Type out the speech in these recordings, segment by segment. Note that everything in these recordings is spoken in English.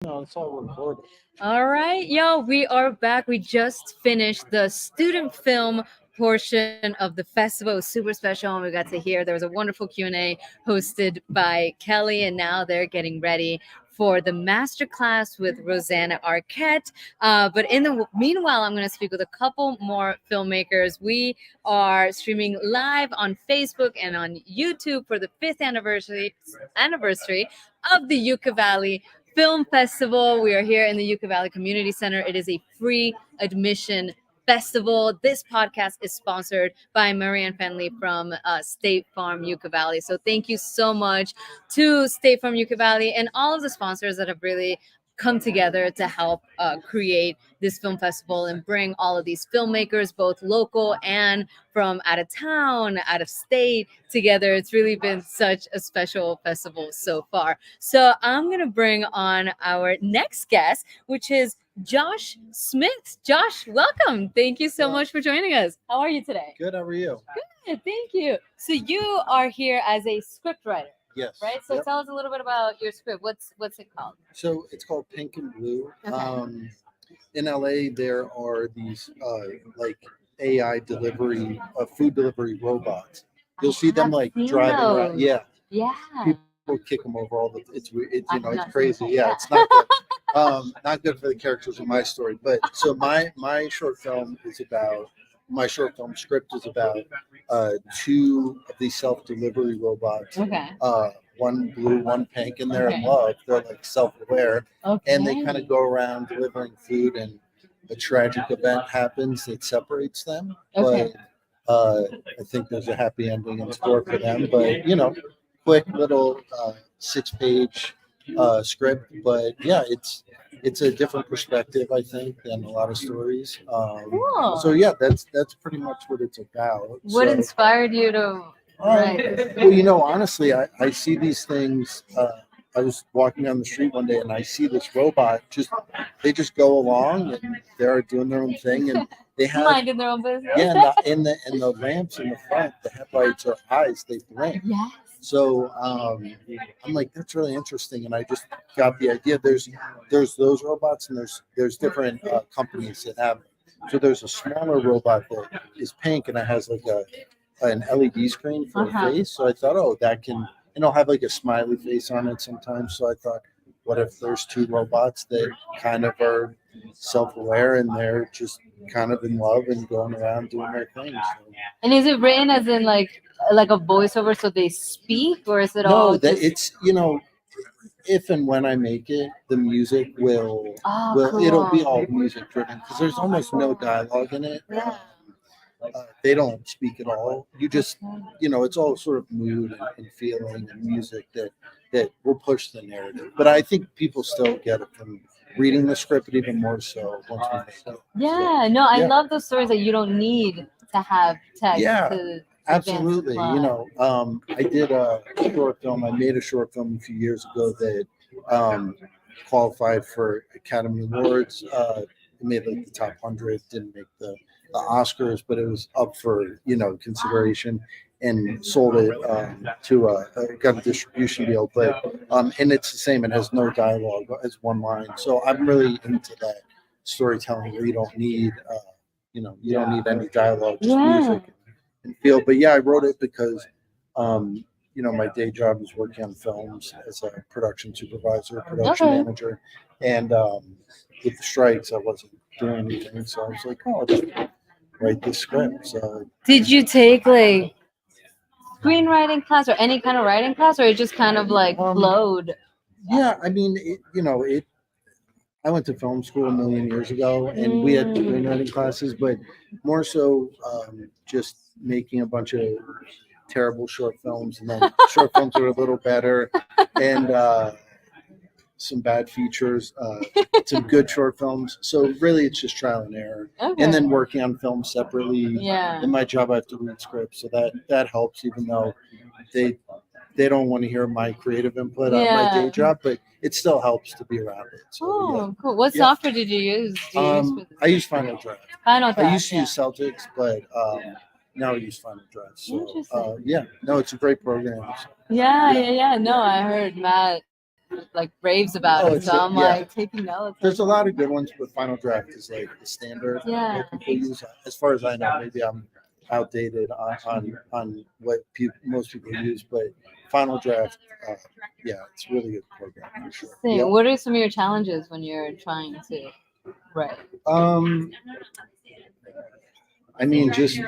No, it's all recorded. All right, yo, we are back. We just finished the student film portion of the festival. It was super special, and we got to hear there was a wonderful Q&A hosted by Kelly, and now they're getting ready for the master class with Rosanna Arquette. But in the meanwhile, I'm going to speak with a couple more filmmakers. We are streaming live on Facebook and on YouTube for the fifth anniversary of the Yucca Valley Film Festival. We are here in the Yucca Valley Community Center. It is a free admission festival. This podcast is sponsored by Marianne Fenley from State Farm Yucca Valley. So thank you so much to State Farm Yucca Valley and all of the sponsors that have really come together to help create this film festival and bring all of these filmmakers, both local and from out of town, out of state, together. It's really been such a special festival so far. So I'm going to bring on our next guest, which is Josh Smith. Josh, welcome. Thank you so much for joining us. How are you today? Good. How are you? Good, thank you. So you are here as a script writer, Yes. right? So Yep. tell us a little bit about your script. What's it called? So it's called Pink and Blue. Okay. In LA, there are these like AI delivery, food delivery robots. You'll see them I've like seen driving around. those. Yeah, Yeah. people kick them over all the. It's I've it's not seen crazy. that. Yeah, it's not good. Not good for the characters in my story. But so my short film is about my short film script is about two of these self delivery robots. Okay. One blue, one pink, and they're in Okay. love. They're like self-aware, Okay. and they kind of go around delivering food. And a tragic event happens that separates them. Okay. But I think there's a happy ending in store for them. But quick little 6-page script. But yeah, it's a different perspective, I think, than a lot of stories. Cool. So yeah, that's pretty much what it's about. What So, inspired you to write? well, honestly, I see these things. I was walking down the street one day and I see this robot. They just go along and they're doing their own thing, and they have Minding their own business. yeah, and the lamps in the front, the headlights are eyes. They blink. Yes. So I'm like, that's really interesting, and I just got the idea. There's those robots, and there's different companies that have. So there's a smaller robot that is pink, and it has like an LED screen for a face. So I thought, oh, that can, and I'll have like a smiley face on it sometimes. So I thought, what if there's two robots that kind of are self-aware and they're just kind of in love and going around doing their thing. So, And is it written as in like a voiceover so they speak, or is it no, all that just... it's if and when I make it, the music will Oh, it'll be cool. all music driven because there's almost no dialogue in it. Yeah. They don't speak at all. You just it's all sort of mood and feeling and music that will push the narrative. But I think people still get it from reading the script, but even more so once we make it. Yeah, no, I Yeah. love those stories that you don't need to have text Yeah, to advance the absolutely. plot. I did a short film. I made a short film a few years ago that qualified for Academy Awards. It made like the top 100, didn't make the Oscars, but it was up for consideration, and sold it got a distribution deal. But and it's the same. It has no dialogue. It's one line. So I'm really into that storytelling where you don't need you don't need any dialogue, just Yeah. music and feel. But yeah, I wrote it because my day job is working on films as a production supervisor, production Okay. manager, and with the strikes, I wasn't doing anything. So I was like, oh, I'll just write this script. So Did you take like screenwriting class or any kind of writing class, or it just kind of like flowed? yeah, I mean, it. I went to film school a million years ago, and we had screenwriting classes, but more so just making a bunch of terrible short films, and then short films are a little better, and some bad features, some good short films. So really, it's just trial and error, Okay. and then working on films separately. Yeah. In my job, I have to read scripts, so that helps, even though they don't want to hear my creative input on my day job, but it still helps to be around it. So, Oh, cool. What Yeah. software did you use? Do you use for I use Final Draft. Final I Draft? used to use Celtics, but now I use Final Draft. So Interesting. yeah, no, it's a great program. So, Yeah. No, I heard Matt like raves about Oh, it. it's So I'm yeah. like taking notes. There's a lot of good ones, but Final Draft is like the standard Yeah. that people use. As far as I know, maybe I'm outdated on what most people use, but Final Draft, uh, yeah, it's really good program for sure. Interesting. Yep. What are some of your challenges when you're trying to write? I mean, just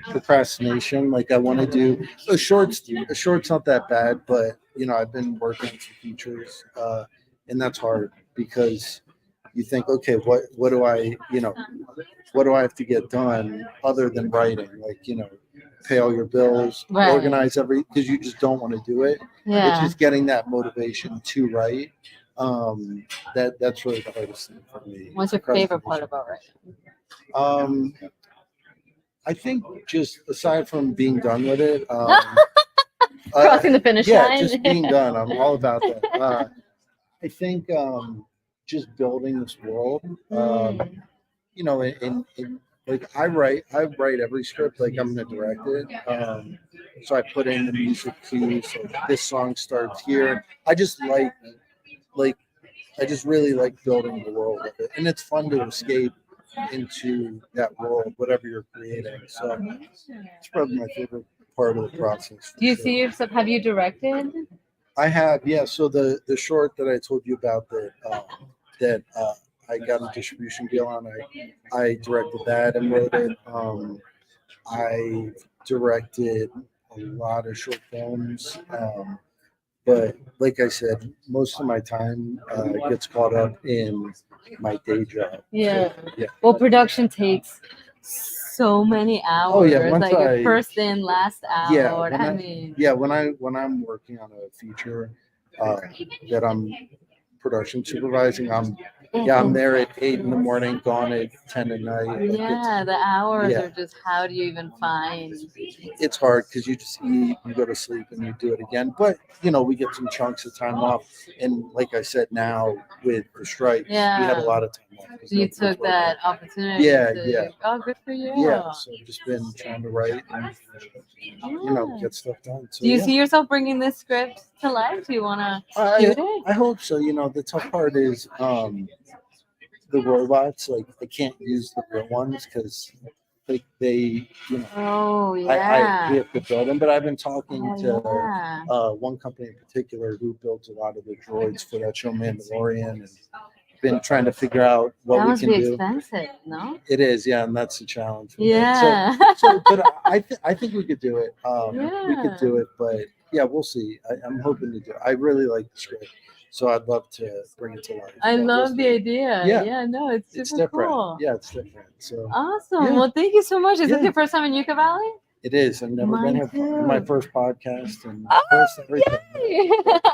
procrastination. Like I want to do a shorts. A short's not that bad, but I've been working on some features, and that's hard because you think, okay, what do what do I have to get done other than writing? Like pay all your bills, Right. organize because you just don't want to do it. It's Yeah. just getting that motivation to write. That's really the hardest thing for me. What's your favorite part about writing? Um, I think just aside from being done with it, Crossing the finish yeah, line. just being done. I'm all about that. I think just building this world. Like I write every script like I'm gonna direct it. So I put in the music cues. So this song starts here. I just like I just really like building the world of it, and it's fun to escape into that world, whatever you're creating. So it's probably my favorite part of the process. Do you see yourself? Have you directed? I have, yeah. So the short that I told you about that I got a distribution deal on, I directed that and wrote it. I directed a lot of short films. But like I said, most of my time gets caught up in my day job. Yeah. So, yeah. Well, production takes so many hours. Oh yeah, once like your first in, last out. yeah, I mean, when I'm working on a feature that I'm production supervising, I'm there at 8 in the morning, gone at 10 at night. Like yeah, the hours yeah. are just how do you even find? It's hard because you just eat, you go to sleep, and you do it again. But we get some chunks of time off, and like I said, now with the strikes, we had a lot of time off. You took that opportunity. Yeah, to, yeah. Oh, good for you. Yeah, so I've just been trying to write and get stuff done. So, do you see yourself bringing this script to life? Do you want to shoot it? I hope so. The tough part is the robots. Like I can't use the real ones because they Oh we yeah. have to build them. But I've been talking to yeah. one company in particular who builds a lot of the droids for that show Mandalorian, and been trying to figure out what That we must can be do. expensive, no? It is, yeah, and that's the challenge. with it. Yeah. But I think we could do it. We could do it, but yeah, we'll see. I'm hoping to do it. I really like the script, so I'd love to bring it to life. I But we'll love the see. idea. Yeah. Yeah, no, it's super different. cool. Yeah, it's different. So Awesome. Yeah. Well, thank you so much. Is Yeah. this your first time in Yucca Valley? it is. I've never Mine been here. My too. first podcast and Oh, first everything. Yay!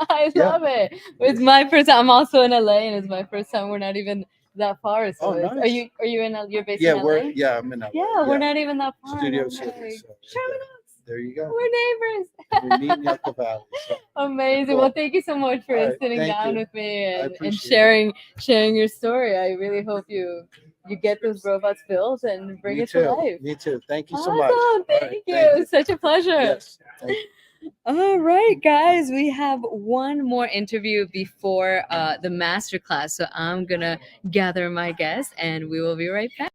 I Yeah. love it. It's my first time. I'm also in LA, and it's my first time. We're not even that far. So Oh, nice. Are you in? You're based Yeah, in LA? I'm in LA. Yeah, we're not even that far. Studio I'm City. like, So, shout yeah. out. There you go. We're neighbors. We meet in Yucca Valley. So. Amazing. Cool. Well, thank you so much for All right, sitting thank down you. with me I and appreciate sharing your story. I really hope you get those robots built and bring Me it too. to life. Me too. Thank you so Awesome. much. All Thank right, you. thank you. It's such a pleasure. Yes. Thank you. All right, guys, we have one more interview before the masterclass. So I'm going to gather my guests and we will be right back.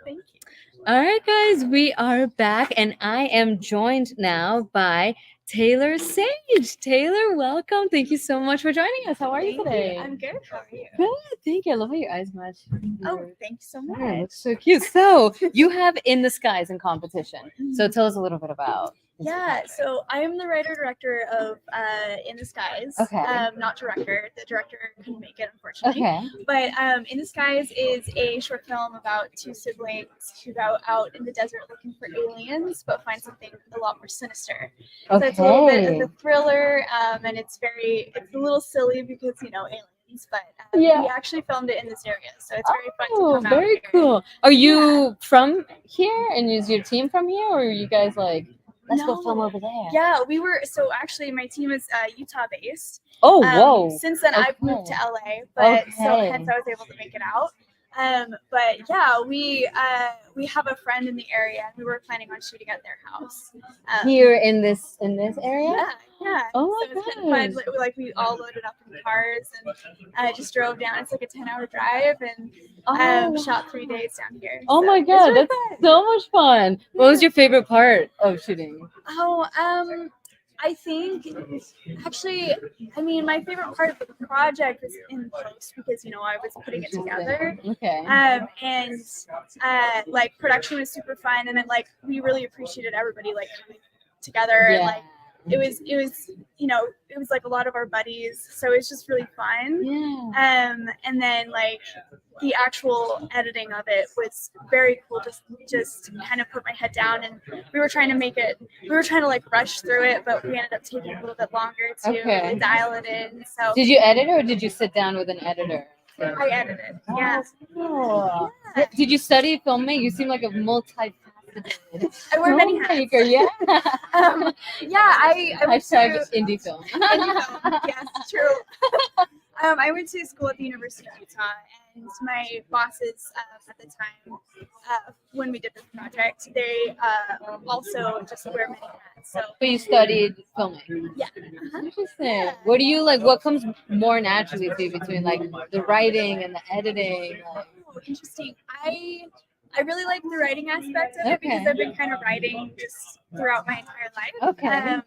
Thank you. All right, guys, we are back, and I am joined now by Taylor Sage. Taylor, welcome. Thank you so much for joining us. How are you Thank today? I'm good. How are you? Good. Thank you. I love how your eyes match. Oh, thank you so Yeah, it much. looks so cute. So you have In the Skies in competition. So tell us a little bit about. this Yeah, project. so I am the writer-director of In the Skies. Okay. Not director. The director couldn't make it, unfortunately. Okay. But In the Skies is a short film about two siblings who go out in the desert looking for aliens, but find something a lot more sinister. So it's a little bit of a thriller, and it's a little silly because, aliens, but we actually filmed it in this area, so it's very fun to come out very here. cool. Are you from here, and is your team from here, or are you guys like, let's go film No. over there? Yeah, we were. So actually, my team is Utah based. Oh, whoa. Since then, I've moved to LA, but so hence I was able to make it out. But yeah, we have a friend in the area, and we were planning on shooting at their house. Here in this area? Yeah. Oh my so it's kind of fun. Like we all loaded up in cars and just drove down. It's like a 10-hour drive, and shot 3 days down here. Oh so my it's god, really that's fun. so much fun. What was your favorite part of shooting? I think actually, my favorite part of the project was in post because I was putting it together. Okay. And like production was super fun, and then like we really appreciated everybody like coming together. And, like it was it was like a lot of our buddies, so it's just really fun. Yeah. And then like the actual editing of it was very cool. Just kind of put my head down, and we were trying to like rush through it, but we ended up taking a little bit longer to really dial it in. So did you edit, or did you sit down with an editor? I edited. Yeah. Cool. Did you study filmmaking? You seem like a multifaceted. I wear many hats. Yeah. I went to indie film. indie film. Yes, true. I went to school at the University of Utah, and my bosses at the time, when we did this project, they also just wear many hats. So you studied filming. Yeah. Interesting. What do you like? What comes more naturally to you between like the writing and the editing? Like... Oh, interesting. I really like the writing aspect of it because I've been kind of writing just throughout my entire life. Okay.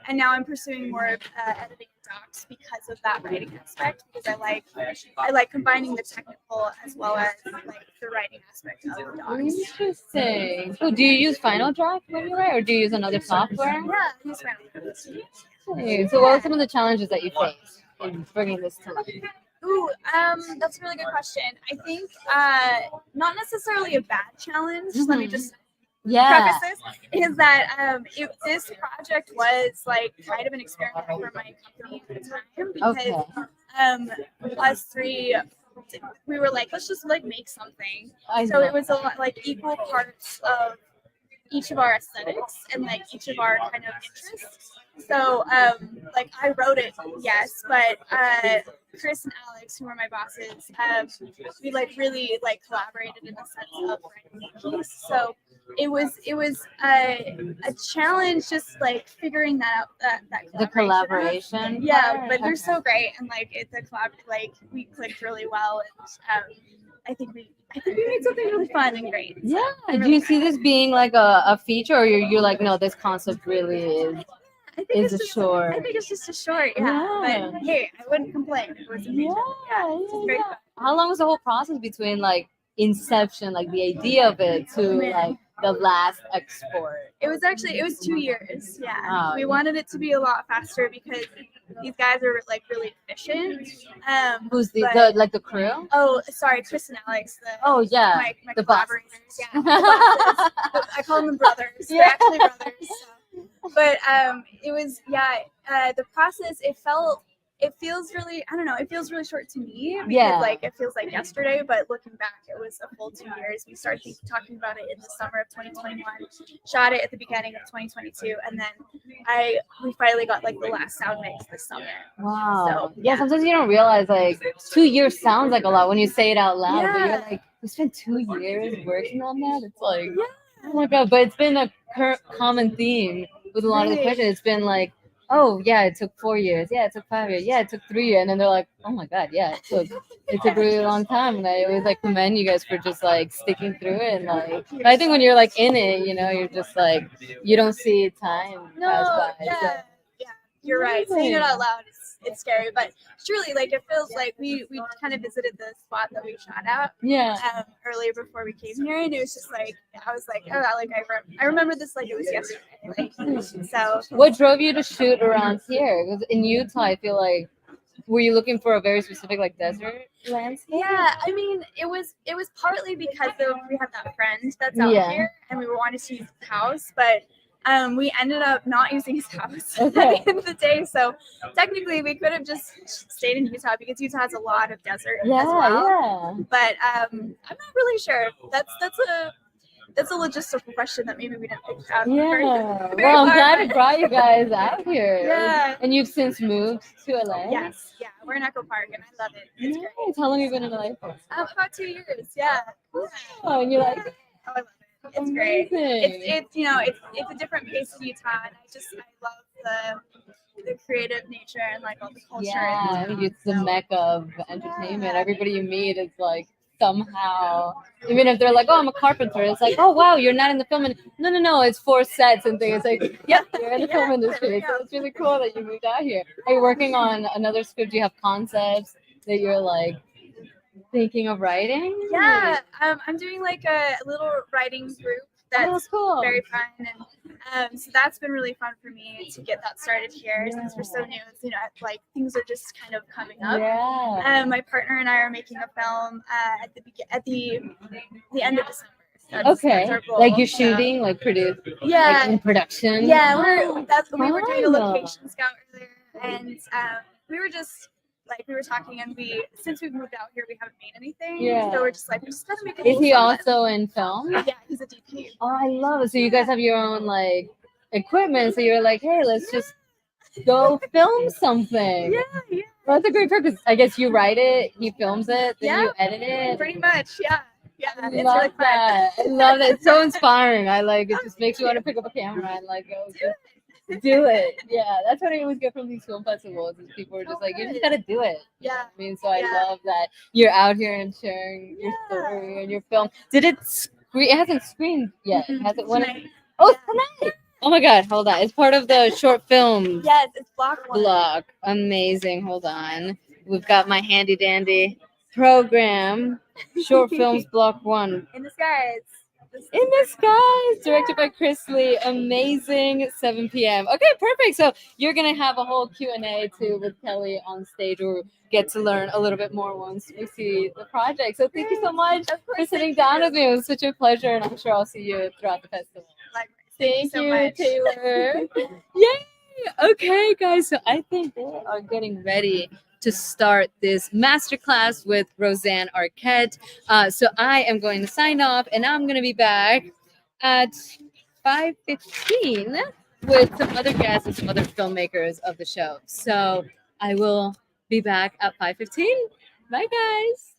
And now I'm pursuing more of editing docs because of that writing aspect, because I like combining the technical as well as like the writing aspect of the docs. Interesting. So do you use Final Draft when you write, or do you use another software? Yeah, I use Final Draft. So what are some of the challenges that you face in bringing this to life? Ooh, that's a really good question. I think not necessarily a bad challenge. Let me just preface this, is that this project was like kind of an experiment for my company at the time, because us three, we were like, let's just like make something. So it was a lot like equal parts of each of our aesthetics and like each of our kind of interests. So like I wrote it, yes, but Chris and Alex, who are my bosses, we like really like collaborated in the sense of writing the piece. So it was a challenge just like figuring that out, that collaboration. Yeah, but they're so great, and like we clicked really well, and I think we made something really fun and great. Yeah. Do you see this being like a feature, or you're like, no, this concept really is? I think it's just a short, yeah. But hey, I wouldn't complain. It was amazing. Yeah, it's great fun. How long was the whole process between like inception, like the idea of it, to like the last export? It was 2 years. Yeah. Oh, we wanted it to be a lot faster because these guys are like really efficient. Who's the crew? Oh, sorry, Chris and Alex. My the collaborators. Yeah. The bosses. I call them brothers. They're actually brothers. So. But it was the process. It feels really, I don't know, it feels really short to me because like it feels like yesterday, but looking back, it was a full 2 years. We started talking about it in the summer of 2021, shot it at the beginning of 2022, and then we finally got like the last sound mix this summer. Wow. So, sometimes you don't realize like 2 years sounds like a lot when you say it out loud, but you're like, we spent 2 years working on that. It's like, oh my god, but it's been a common theme with a lot of the questions. It's been like oh yeah, it took 4 years. Yeah, it took 5 years. Yeah, it took 3 years. And then they're like, oh my God, yeah, it took a really long time. And I always like commend you guys for just like sticking through it. And like, but I think when you're like in it, you're just like, you don't see time No, pass by. yeah, So. yeah, you're right. Saying it Amazing. out loud is it's scary, but truly, like it feels like we kind of visited the spot that we shot at Yeah. earlier before we came here, and it was just like I was like, oh, like I remember this like it was yesterday. Like, so What drove you to shoot around here? 'Cause in Utah, I feel like, were you looking for a very specific like desert landscape? yeah, I mean, it was partly because of we have that friend that's out Yeah. here, and we wanted to use his house, but we ended up not using his house Okay. at the end of the day. So technically, we could have just stayed in Utah because Utah has a lot of desert as well. Yeah. But I'm not really sure. That's a logistical question that maybe we didn't think out. Yeah. very Well, I'm far, glad but- it brought you guys out here. Yeah. And you've since moved to LA? Yes, yeah, we're in Echo Park, and I love it. It's great. Nice. How long have you been in LA for? About 2 years, yeah. Oh, and you're like, Oh, I love it. It's great. amazing. It's a different pace in Utah, and I love the creative nature and like all the culture. Yeah, I think it's the mecca of entertainment. Everybody you meet is like somehow, even if they're like, oh, I'm a carpenter, it's like, oh wow, you're not in the film. No, it's 4 sets and things. It's like, yep, you're in the film industry. So it's really cool that you moved out here. Are you working on another script? Do you have concepts that you're like thinking of writing? Yeah, I'm doing like a little writing group Oh, that's cool. very fun, and so that's been really fun for me to get that started here since we're so new. It's, like things are just kind of coming up. Yeah. My partner and I are making a film at the end of December. Okay. That's our goal. Like you're So, shooting, like produce, yeah, like in production. yeah. Oh, We were doing a fun. location scout earlier, and we were just like we were talking, and since we've moved out here, we haven't made anything. Yeah. So we're just like we just gotta make it. Is he something. also in film? Yeah, he's a DP. Oh, I love it. So you guys have your own like equipment. So you're like, hey, let's just go film something. Yeah, yeah. Well, that's a great purpose. I guess you write it, he films it, then Yeah. you edit it. Pretty much, yeah. Yeah, I it's love really fun. that. I love that. It's so inspiring. I like it. Just makes you want to pick up a camera and like go do it. Yeah, that's what I always get from these film festivals. Is people are just like, you just gotta do it. Yeah. I mean, so I Yeah. love that you're out here and sharing your story and your film. Did it screen? It hasn't screened yet. Has it? When? Tonight. Oh, it's tonight. Oh my God! Hold on. It's part of the short film Yes, it's block 1. block. Amazing. Hold on. We've got my handy dandy program. Short films block 1. In the skies. In the Skies, directed by Chris Lee. Amazing, 7 p.m. Okay, perfect. So you're gonna have a whole Q&A too with Kelly on stage, or get to learn a little bit more once we see the project. So thank you so much Of course, for sitting thank down you. with me. It was such a pleasure, and I'm sure I'll see you throughout the festival. Likewise. Thank so you, much. Taylor. Yay! Okay, guys. So I think they are getting ready to start this masterclass with Roseanne Arquette. So I am going to sign off, and I'm going to be back at 5:15 with some other guests and some other filmmakers of the show. So I will be back at 5:15. Bye, guys.